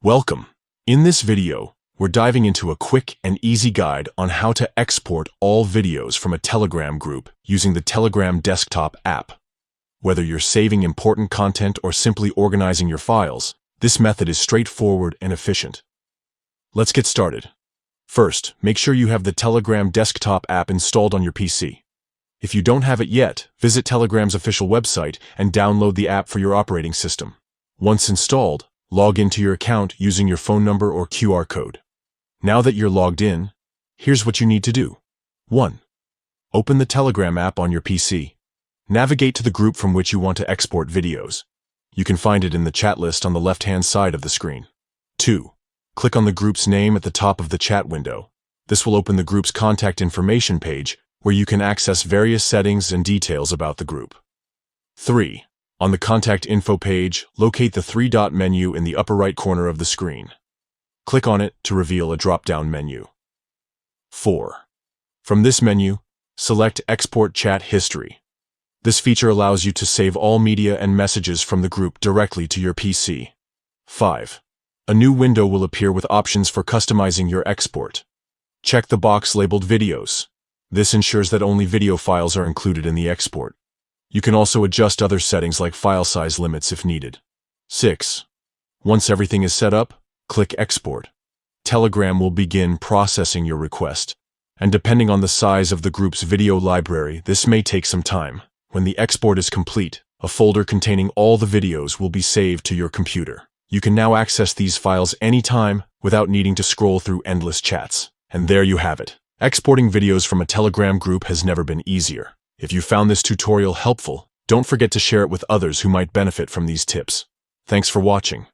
Welcome. In this video, we're diving into a quick and easy guide on how to export all videos from a Telegram group using the Telegram desktop app. Whether you're saving important content or simply organizing your files, this method is straightforward and efficient. Let's get started. First, make sure you have the Telegram desktop app installed on your PC. If you don't have it yet, visit Telegram's official website and download the app for your operating system. Once installed, log into your account using your phone number or QR code. Now that you're logged in, here's what you need to do. 1. Open the Telegram app on your PC. Navigate to the group from which you want to export videos. You can find it in the chat list on the left-hand side of the screen. 2. Click on the group's name at the top of the chat window. This will open the group's contact information page where you can access various settings and details about the group. 3. On the Contact Info page, locate the three-dot menu in the upper right corner of the screen. Click on it to reveal a drop-down menu. 4. From this menu, select Export Chat History. This feature allows you to save all media and messages from the group directly to your PC. 5. A new window will appear with options for customizing your export. Check the box labeled Videos. This ensures that only video files are included in the export. You can also adjust other settings like file size limits if needed. 6. Once everything is set up, click Export. Telegram will begin processing your request, and depending on the size of the group's video library, this may take some time. When the export is complete, a folder containing all the videos will be saved to your computer. You can now access these files anytime without needing to scroll through endless chats. And there you have it. Exporting videos from a Telegram group has never been easier. If you found this tutorial helpful, don't forget to share it with others who might benefit from these tips. Thanks for watching.